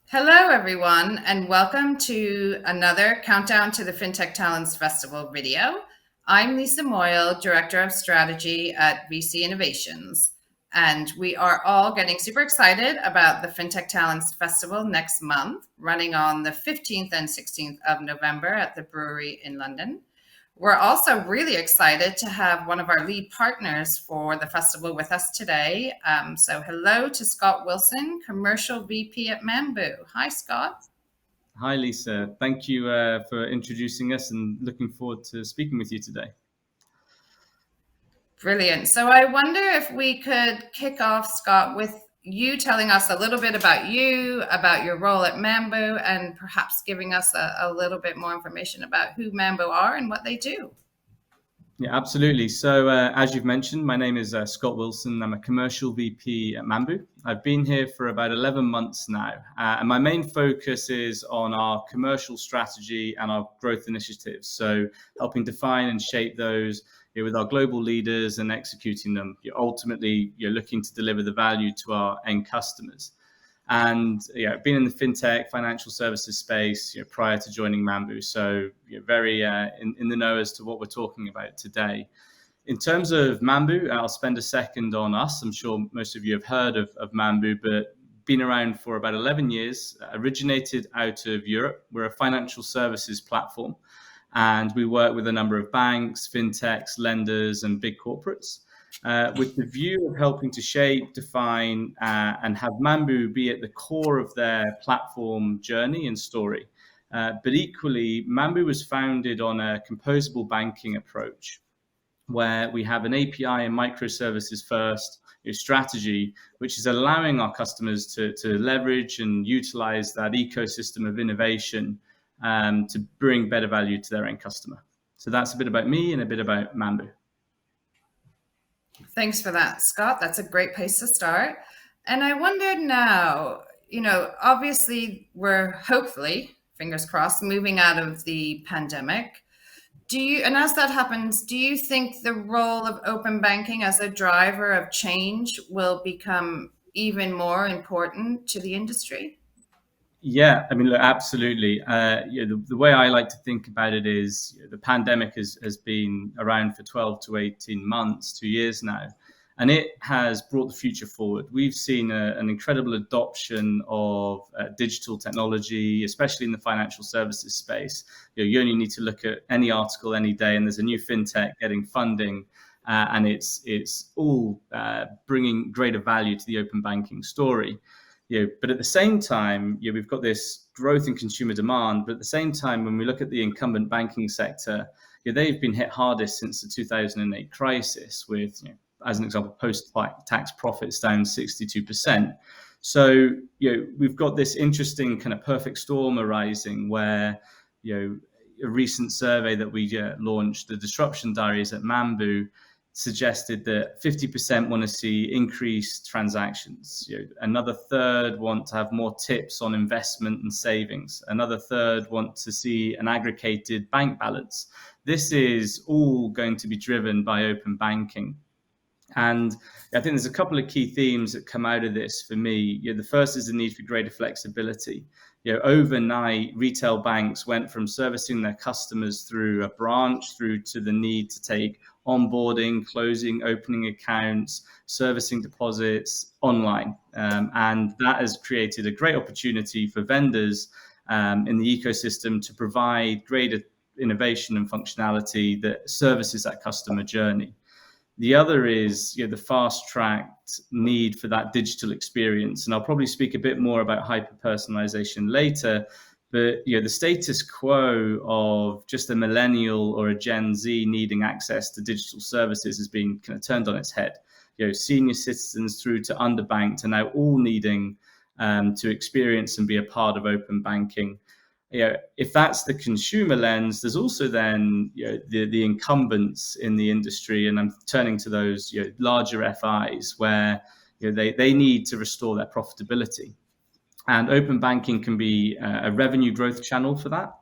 Hello, everyone, and welcome to another Countdown to the Fintech Talents Festival video. I'm Lisa Moyle, Director of Strategy at VC Innovations, and we are all getting super excited about the Fintech Talents Festival next month, running on the 15th and 16th of November at the Brewery in London. We're also really excited to have one of our lead partners for the festival with us today. So hello to Scott Wilson, Commercial VP at Mambu. Hi, Scott. Hi, Lisa. Thank you for introducing us and looking forward to speaking with you today. Brilliant. So I wonder if we could kick off, Scott, with you telling us a little bit about you, about your role at Mambu, and perhaps giving us a little bit more information about who Mambu are and what they do. Yeah, absolutely. So, as you've mentioned, my name is Scott Wilson. I'm a commercial VP at Mambu. I've been here for about 11 months now, and my main focus is on our commercial strategy and our growth initiatives. So, helping define and shape those with our global leaders and executing them. Ultimately, you're looking to deliver the value to our end customers. And been in the fintech financial services space prior to joining Mambu, so very in the know as to what we're talking about today. In terms of Mambu, I'll spend a second on us. I'm sure most of you have heard of Mambu, but been around for about 11 years, originated out of Europe. We're a financial services platform, and we work with a number of banks, fintechs, lenders, and big corporates. With the view of helping to shape, define, and have Mambu be at the core of their platform journey and story. But equally, Mambu was founded on a composable banking approach, where we have an API and microservices first strategy, which is allowing our customers to leverage and utilize that ecosystem of innovation to bring better value to their end customer. So that's a bit about me and a bit about Mambu. Thanks for that, Scott. That's a great place to start. And I wondered now, obviously we're hopefully, fingers crossed, moving out of the pandemic. And as that happens, do you think the role of open banking as a driver of change will become even more important to the industry? Yeah, I mean, look, absolutely. The way I like to think about it is the pandemic has been around for 12 to 18 months, 2 years now, and it has brought the future forward. We've seen an incredible adoption of digital technology, especially in the financial services space. You only need to look at any article any day, and there's a new fintech getting funding, and it's all bringing greater value to the open banking story. But at the same time, we've got this growth in consumer demand. But at the same time, when we look at the incumbent banking sector, they've been hit hardest since the 2008 crisis, with, as an example, post-tax profits down 62%. So, we've got this interesting kind of perfect storm arising where, a recent survey that we launched, the Disruption Diaries at Mambu, suggested that 50% want to see increased transactions. Another third want to have more tips on investment and savings. Another third want to see an aggregated bank balance. This is all going to be driven by open banking. And I think there's a couple of key themes that come out of this for me. The first is the need for greater flexibility. Overnight, retail banks went from servicing their customers through a branch through to the need to take onboarding, closing, opening accounts, servicing deposits online. And that has created a great opportunity for vendors in the ecosystem to provide greater innovation and functionality that services that customer journey. The other is the fast-tracked need for that digital experience. And I'll probably speak a bit more about hyper-personalization later. But the status quo of just a millennial or a Gen Z needing access to digital services has been kind of turned on its head. Senior citizens through to underbanked are now all needing to experience and be a part of open banking. If that's the consumer lens, there's also then the incumbents in the industry, and I'm turning to those larger FIs where they need to restore their profitability. And open banking can be a revenue growth channel for that,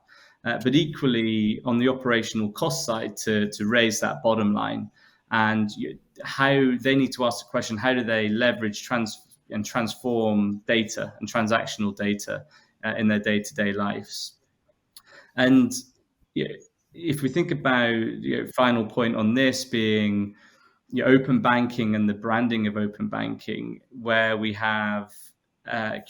but equally on the operational cost side to raise that bottom line. And how they need to ask the question, how do they leverage and transform data and transactional data in their day-to-day lives. And you know, if we think about final point on this being open banking and the branding of open banking, where we have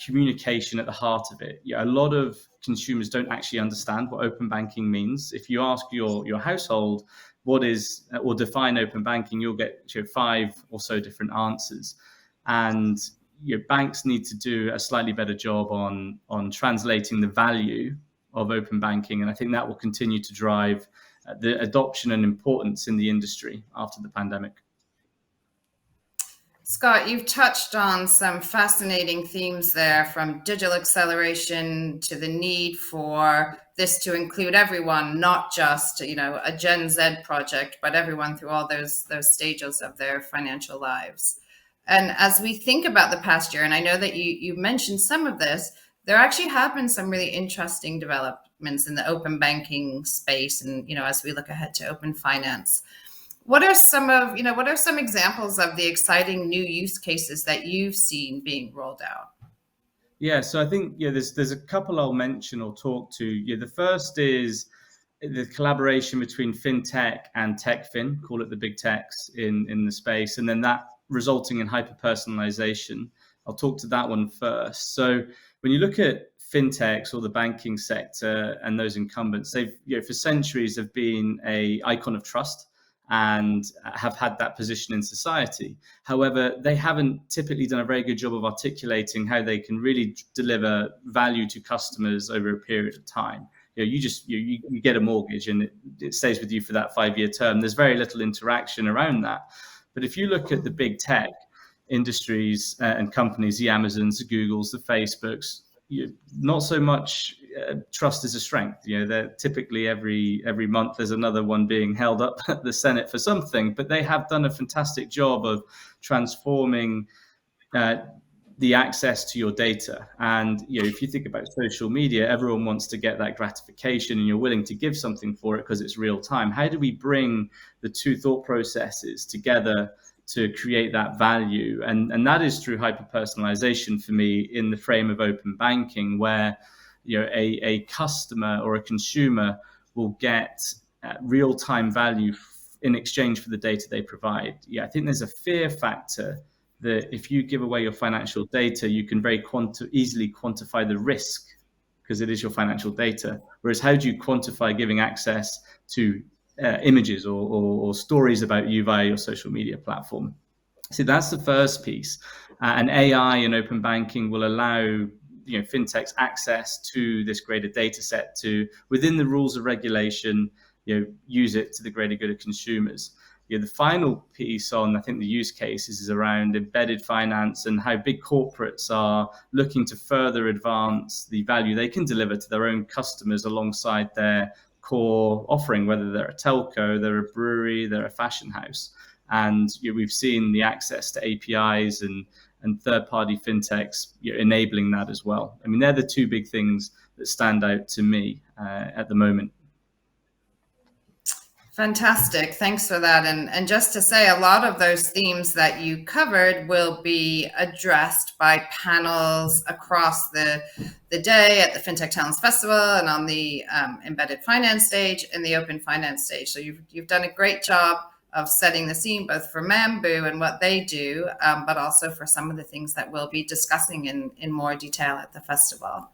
communication at the heart of it. A lot of consumers don't actually understand what open banking means. If you ask your household what is or define open banking, you'll get 5 or so different answers. And banks need to do a slightly better job on translating the value of open banking, and I think that will continue to drive the adoption and importance in the industry after the pandemic. Scott, you've touched on some fascinating themes there, from digital acceleration to the need for this to include everyone, not just a Gen Z project, but everyone through all those stages of their financial lives. And as we think about the past year, and I know that you mentioned some of this, there actually have been some really interesting developments in the open banking space, and as we look ahead to open finance. What are some examples of the exciting new use cases that you've seen being rolled out? Yeah, so I think there's a couple I'll mention or talk to. The first is the collaboration between fintech and techfin, call it the big techs in the space, and then that resulting in hyper personalization. I'll talk to that one first. So when you look at fintechs or the banking sector and those incumbents, they've for centuries have been an icon of trust and have had that position in society. However, they haven't typically done a very good job of articulating how they can really deliver value to customers over a period of time. You get a mortgage and it stays with you for that 5-year term. There's very little interaction around that. But if you look at the big tech industries and companies, the Amazons, the Googles, the Facebooks, not so much trust is a strength. They're typically every month there's another one being held up at the Senate for something, but they have done a fantastic job of transforming the access to your data. And if you think about social media, everyone wants to get that gratification, and you're willing to give something for it because it's real time. How do we bring the two thought processes together to create that value? And that is through hyper personalization for me in the frame of open banking, where a customer or a consumer will get real time value in exchange for the data they provide. I think there's a fear factor that if you give away your financial data, you can very easily quantify the risk because it is your financial data. Whereas how do you quantify giving access to images or stories about you via your social media platform? So that's the first piece. And AI and open banking will allow fintechs access to this greater data set to, within the rules of regulation, use it to the greater good of consumers. The final piece on, I think, the use cases is around embedded finance and how big corporates are looking to further advance the value they can deliver to their own customers alongside their core offering, whether they're a telco, they're a brewery, they're a fashion house. And we've seen the access to APIs and third-party fintechs enabling that as well. I mean, they're the two big things that stand out to me at the moment. Fantastic. Thanks for that. And just to say, a lot of those themes that you covered will be addressed by panels across the day at the Fintech Talents Festival and on the embedded finance stage and the open finance stage. So you've done a great job of setting the scene, both for Mambu and what they do, but also for some of the things that we'll be discussing in more detail at the festival.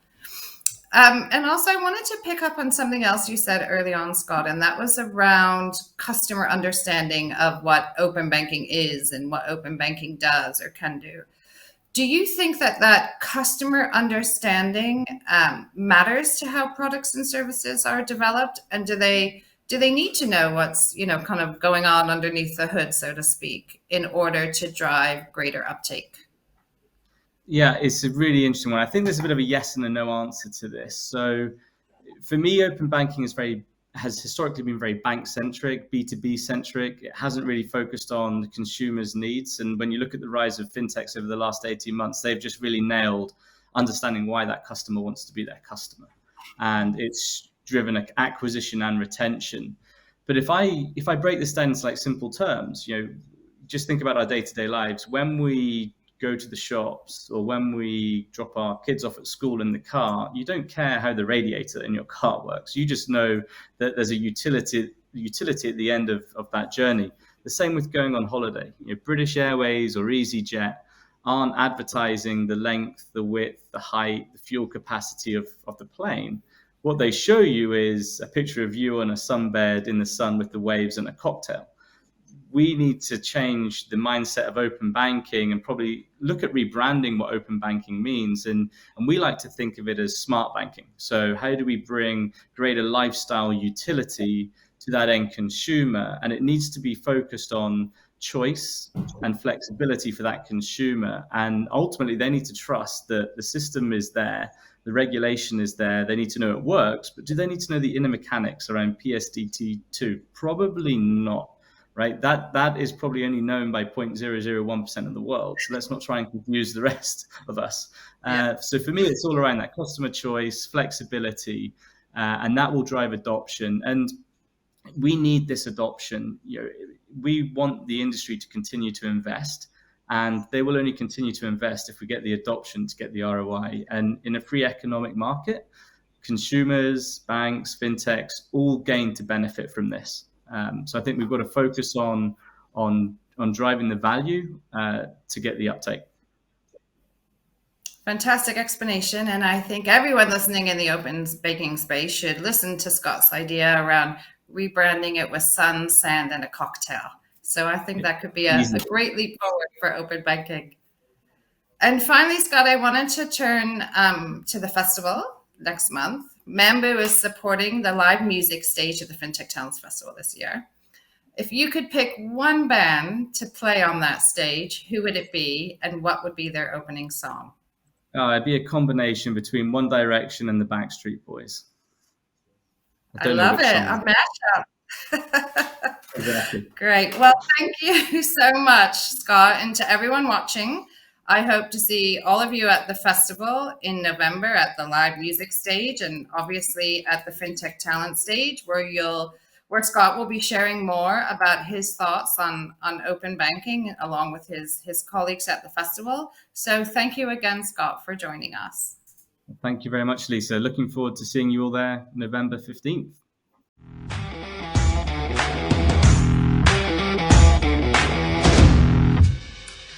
And also, I wanted to pick up on something else you said early on, Scott, and that was around customer understanding of what open banking is and what open banking does or can do. Do you think that customer understanding matters to how products and services are developed? And do they need to know what's kind of going on underneath the hood, so to speak, in order to drive greater uptake? Yeah, it's a really interesting one. I think there's a bit of a yes and a no answer to this. So for me, open banking has historically been very bank-centric, B2B-centric. It hasn't really focused on the consumer's needs. And when you look at the rise of fintechs over the last 18 months, they've just really nailed understanding why that customer wants to be their customer. And it's driven acquisition and retention. But if I break this down into simple terms, just think about our day-to-day lives. When we go to the shops or when we drop our kids off at school in the car, you don't care how the radiator in your car works. You just know that there's a utility at the end of that journey. The same with going on holiday. British Airways or EasyJet aren't advertising the length, the width, the height, the fuel capacity of the plane. What they show you is a picture of you on a sunbed in the sun with the waves and a cocktail. We need to change the mindset of open banking and probably look at rebranding what open banking means. And we like to think of it as smart banking. So how do we bring greater lifestyle utility to that end consumer? And it needs to be focused on choice and flexibility for that consumer. And ultimately, they need to trust that the system is there, the regulation is there, they need to know it works, but do they need to know the inner mechanics around PSD2? Probably not. Right, that is probably only known by 0.001% of the world. So let's not try and confuse the rest of us. So for me, it's all around that customer choice, flexibility, and that will drive adoption. And we need this adoption. We want the industry to continue to invest, and they will only continue to invest if we get the adoption to get the ROI. And in a free economic market, consumers, banks, fintechs all gain to benefit from this. So I think we've got to focus on driving the value to get the uptake. Fantastic explanation. And I think everyone listening in the open banking space should listen to Scott's idea around rebranding it with sun, sand, and a cocktail. So I think that could be a great leap forward for open banking. And finally, Scott, I wanted to turn to the festival next month. Mambu is supporting the live music stage of the Fintech Talents Festival this year. If you could pick one band to play on that stage, who would it be and what would be their opening song? It'd be a combination between One Direction and the Backstreet Boys. I love it. A mashup. Exactly. Great. Well, thank you so much, Scott, and to everyone watching. I hope to see all of you at the festival in November at the live music stage, and obviously at the FinTech Talent stage, where Scott will be sharing more about his thoughts on open banking along with his colleagues at the festival. So thank you again, Scott, for joining us. Thank you very much, Lisa. Looking forward to seeing you all there November 15th.